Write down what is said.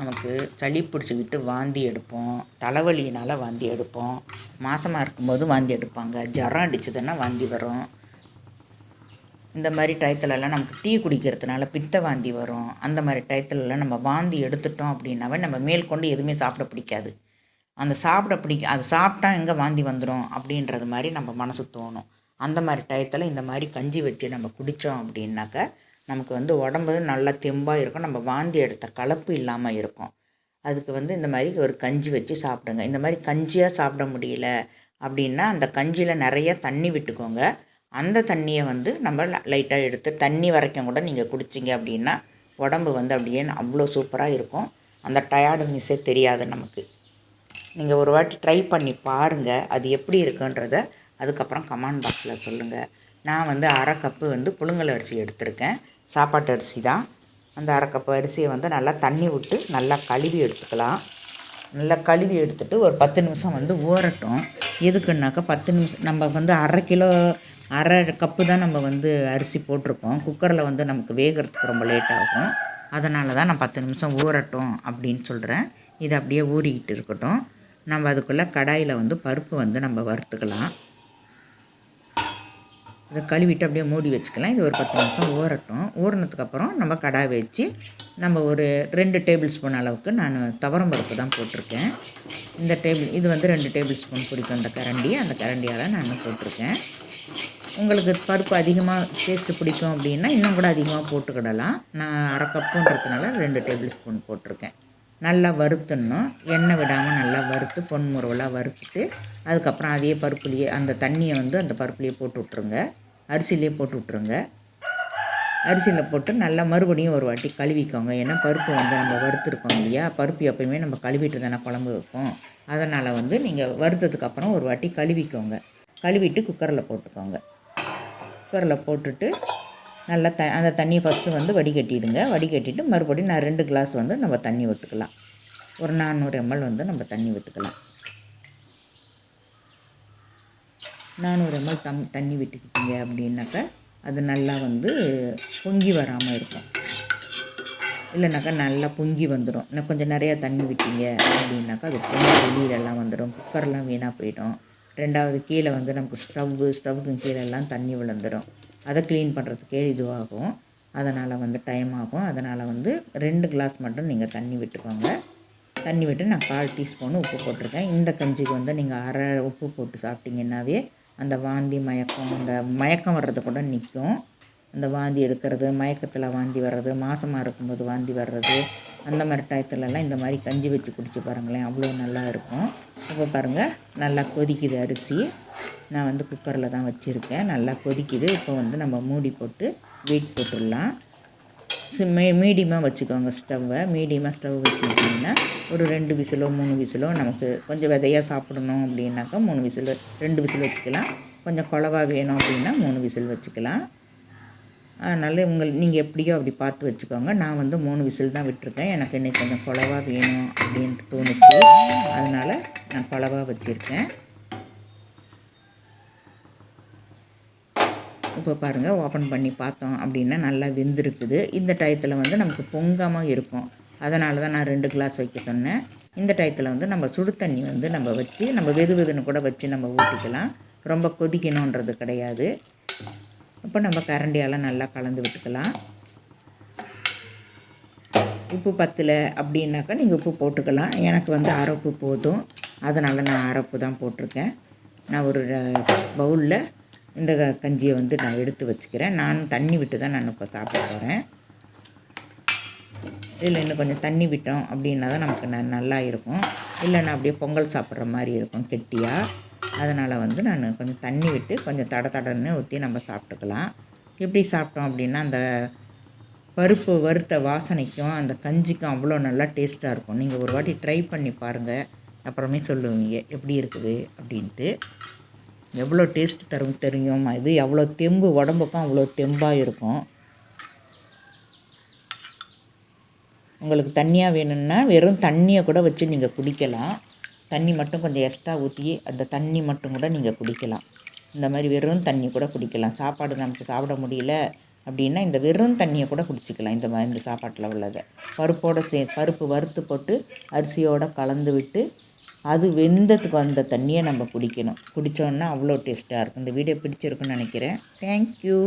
நமக்கு சளி பிடிச்சிக்கிட்டு வாந்தி எடுப்போம், தலைவலியினால் வாந்தி எடுப்போம், மாதமாக இருக்கும்போது வாந்தி எடுப்பாங்க, ஜுரம் அடிச்சதுன்னா வாந்தி வரும். இந்த மாதிரி டயத்துலலாம் நமக்கு டீ குடிக்கிறதுனால பித்த வாந்தி வரும். அந்த மாதிரி டயத்துலலாம் நம்ம வாந்தி எடுத்துட்டோம் அப்படின்னாவே நம்ம மேற்கொண்டு எதுவுமே சாப்பிட பிடிக்காது. அது சாப்பிட்டா எங்கே வாந்தி வந்துடும் அப்படின்றது மாதிரி நம்ம மனசு தோணும். அந்த மாதிரி டயத்தில் இந்த மாதிரி கஞ்சி வச்சு நம்ம குடித்தோம் அப்படின்னாக்க நமக்கு உடம்பு நல்லா தெம்பாக இருக்கும். நம்ம வாந்தி எடுத்த கலப்பு இல்லாமல் இருக்கும். அதுக்கு இந்த மாதிரி ஒரு கஞ்சி வச்சு சாப்பிடுங்க. இந்த மாதிரி கஞ்சியாக சாப்பிட முடியல அப்படின்னா அந்த கஞ்சியில் நிறைய தண்ணி விட்டுக்கோங்க. அந்த தண்ணியை நம்ம லைட்டாக எடுத்து தண்ணி வரைக்கும் கூட நீங்கள் குடிச்சிங்க அப்படின்னா உடம்பு அப்படியே அவ்வளோ சூப்பராக இருக்கும். அந்த டயர்டுனஸே தெரியாது நமக்கு. நீங்கள் ஒரு வாட்டி ட்ரை பண்ணி பாருங்கள், அது எப்படி இருக்குன்றத அதுக்கப்புறம் கமெண்ட் பாக்ஸில் சொல்லுங்கள். நான் 1/2 கப்பு புழுங்கல் அரிசி எடுத்திருக்கேன். சாப்பாட்டு அரிசி தான். அந்த 1/2 கப்பு அரிசியை நல்லா தண்ணி விட்டு நல்லா கழுவி எடுத்துக்கலாம். நல்லா கழுவி எடுத்துகிட்டு ஒரு 10 நிமிஷம் ஊறட்டும். எதுக்குன்னாக்கா 10 நிமிஷம் நம்ம 1/2 கிலோ 1/2 கப்பு தான் நம்ம அரிசி போட்டிருக்கோம். குக்கரில் நமக்கு வேகிறதுக்கு ரொம்ப லேட் ஆகும். அதனால தான் நான் 10 நிமிஷம் ஊறட்டும் அப்படின்னு சொல்கிறேன். இது அப்படியே ஊறிக்கிட்டு இருக்கட்டும். நம்ம அதுக்குள்ளே கடாயில் பருப்பு நம்ம வறுத்துக்கலாம். இதை கழுவிட்டு அப்படியே மூடி வச்சுக்கலாம். இது ஒரு 10 நிமிஷம் ஊறட்டும். ஊறினதுக்கப்புறம் நம்ம கடாய் வச்சு நம்ம ஒரு 2 டேபிள் ஸ்பூன் அளவுக்கு நான் துவரம் பருப்பு தான் போட்டிருக்கேன். இது 2 டேபிள் ஸ்பூன் பிடிக்கும் அந்த கரண்டியால் நான் போட்டிருக்கேன். உங்களுக்கு பருப்பு அதிகமாக டேஸ்ட்டு பிடிக்கும் அப்படின்னா இன்னும் கூட அதிகமாக போட்டுக்கிடலாம். நான் 1/2 கப்புன்றதுனால 2 டேபிள் ஸ்பூன் போட்டிருக்கேன். நல்லா வறுத்துடணும். எண்ணெய் விடாமல் நல்லா வறுத்து பொன்முருவலாக வறுத்துட்டு அதுக்கப்புறம் அதே பருப்புலேயே அந்த தண்ணியை அந்த பருப்புலேயே போட்டு விட்ருங்க. அரிசியிலே போட்டு விட்ருங்க. அரிசியில் போட்டு நல்லா மறுபடியும் ஒரு வாட்டி கழுவிக்கோங்க. ஏன்னா பருப்பு நம்ம வறுத்துருக்கோம் இல்லையா, பருப்பு எப்போயுமே நம்ம கழுவிட்டு தானே குழம்பு வைப்போம். அதனால் நீங்கள் வறுத்ததுக்கப்புறம் ஒரு வாட்டி கழுவிக்கோங்க. கழுவிட்டு குக்கரில் போட்டுக்கோங்க. குக்கரில் போட்டுட்டு நல்லா அந்த தண்ணியை ஃபஸ்ட்டு வடிகட்டிடுங்க. வடிகட்டிட்டு மறுபடியும் நான் 2 கிளாஸ் நம்ம தண்ணி விட்டுக்கலாம். ஒரு 400 ml நம்ம தண்ணி விட்டுக்கலாம். 400 ml தண்ணி விட்டுக்கிட்டீங்க அப்படின்னாக்கா அது நல்லா பொங்கி வராமல் இருக்கும். இல்லைனாக்கா நல்லா பொங்கி வந்துடும். இன்னும் கொஞ்சம் நிறையா தண்ணி விட்டீங்க அப்படின்னாக்கா அது பொங்கி வெளியிலலாம் வந்துடும். குக்கர்லாம் வீணாக போயிடும். ரெண்டாவது கீழே நமக்கு ஸ்டவ்வுக்கு கீழெல்லாம் தண்ணி விழுந்துடும். அதை க்ளீன் பண்ணுறதுக்கே இதுவாகும். அதனால் டைம் ஆகும். அதனால் 2 கிளாஸ் மட்டும் நீங்கள் தண்ணி விட்டுக்கோங்க. தண்ணி விட்டு நான் 1/4 டீஸ்பூன் உப்பு போட்டிருக்கேன். இந்த கஞ்சிக்கு நீங்கள் 1/2 உப்பு போட்டு சாப்பிட்டிங்கன்னாவே அந்த வாந்தி அந்த மயக்கம் வர்றது கூட நிற்கும். அந்த வாந்தி எடுக்கிறது, மயக்கத்தில் வாந்தி வர்றது, மாதமாக இருக்கும்போது வாந்தி வர்றது, அந்த மாதிரி டயத்துலலாம் இந்த மாதிரி கஞ்சி வச்சு குடிச்சு பாருங்களேன், அவ்வளோ நல்லா இருக்கும். இப்போ பாருங்கள் நல்லா கொதிக்குது அரிசி. நான் குக்கரில் தான் வச்சுருக்கேன். நல்லா கொதிக்குது. இப்போ நம்ம மூடி போட்டு வெயிட் போட்டுடலாம். மீடியமாக வச்சுக்கோங்க ஸ்டவ்வை. மீடியமாக ஸ்டவ் வச்சுக்கிட்டிங்கன்னா ஒரு 2 விசிலோ 3 விசிலோ நமக்கு கொஞ்சம் விதையாக சாப்பிடணும் அப்படின்னாக்கா 3 விசில் 2 விசில் வச்சுக்கலாம். கொஞ்சம் குழவா வேணும் அப்படின்னா 3 விசில் வச்சுக்கலாம். அதனால் நீங்கள் எப்படியோ அப்படி பார்த்து வச்சுக்கோங்க. நான் 3 விசில் தான் விட்டுருக்கேன். எனக்கு இன்றைக்கி கொஞ்சம் குழவா வேணும் அப்படின்ட்டு தோணுச்சு. அதனால் நான் குழவா வச்சுருக்கேன். இப்போ பாருங்கள், ஓப்பன் பண்ணி பார்த்தோம் அப்படின்னா நல்லா வெந்திருக்குது. இந்த டயத்தில் நமக்கு பொங்காமல் இருக்கும். அதனால தான் நான் 2 கிளாஸ் வைக்க சொன்னேன். இந்த டயத்தில் நம்ம சுடு தண்ணி நம்ம வச்சு நம்ம வெதுன்னு கூட வச்சு நம்ம ஊற்றிக்கலாம். ரொம்ப கொதிக்கணுன்றது கிடையாது. இப்போ நம்ம கரண்டியால் நல்லா கலந்து விட்டுக்கலாம். உப்பு பத்தலை அப்படின்னாக்கா நீங்கள் உப்பு போட்டுக்கலாம். எனக்கு அரைப்பு போதும். அதனால் நான் அரைப்பு தான் போட்டிருக்கேன். நான் ஒரு பவுலில் இந்த கஞ்சியை நான் எடுத்து வச்சுக்கிறேன். நான் தண்ணி விட்டு தான் நான் இப்போ சாப்பிட போகிறேன். இதில் இன்னும் கொஞ்சம் தண்ணி விட்டோம் அப்படின்னா தான் நமக்கு நல்லா இருக்கும். இல்லைன்னா அப்படியே பொங்கல் சாப்பிட்ற மாதிரி இருக்கும் கெட்டியாக. அதனால் நான் கொஞ்சம் தண்ணி விட்டு கொஞ்சம் தடன்னு ஊற்றி நம்ம சாப்பிட்டுக்கலாம். எப்படி சாப்பிட்டோம் அப்படின்னா அந்த பருப்பு வறுத்த வாசனைக்கும் அந்த கஞ்சிக்கும் அவ்வளோ நல்லா டேஸ்ட்டாக இருக்கும். நீங்கள் ஒரு வாட்டி ட்ரை பண்ணி பாருங்கள். அப்புறமே சொல்லுவீங்க எப்படி இருக்குது அப்படின்ட்டு. எவ்வளோ டேஸ்ட் தெரியும். இது எவ்வளோ தெம்பு, உடம்புக்கும் அவ்வளோ தெம்பாக இருக்கும். உங்களுக்கு தண்ணியாக வேணும்னா வெறும் தண்ணியை கூட வச்சு நீங்கள் குடிக்கலாம். தண்ணி மட்டும் கொஞ்சம் எக்ஸ்ட்ரா ஊற்றி அந்த தண்ணி மட்டும் கூட நீங்கள் குடிக்கலாம். இந்த மாதிரி வெறும் தண்ணி கூட குடிக்கலாம். சாப்பாடு நமக்கு சாப்பிட முடியல அப்படின்னா இந்த வெறும் தண்ணியை கூட குடிச்சிக்கலாம். இந்த சாப்பாட்டில் உள்ளதை பருப்போடு பருப்பு வறுத்து போட்டு அரிசியோடு கலந்து விட்டு அது வெந்ததுக்கு அந்த தண்ணியை நம்ம குடிக்கணும். குடித்தோன்னா அவ்வளோ டேஸ்ட்டாக இருக்கும். இந்த வீடியோ பிடிச்சிருக்குன்னு நினைக்கிறேன். தேங்க்யூ.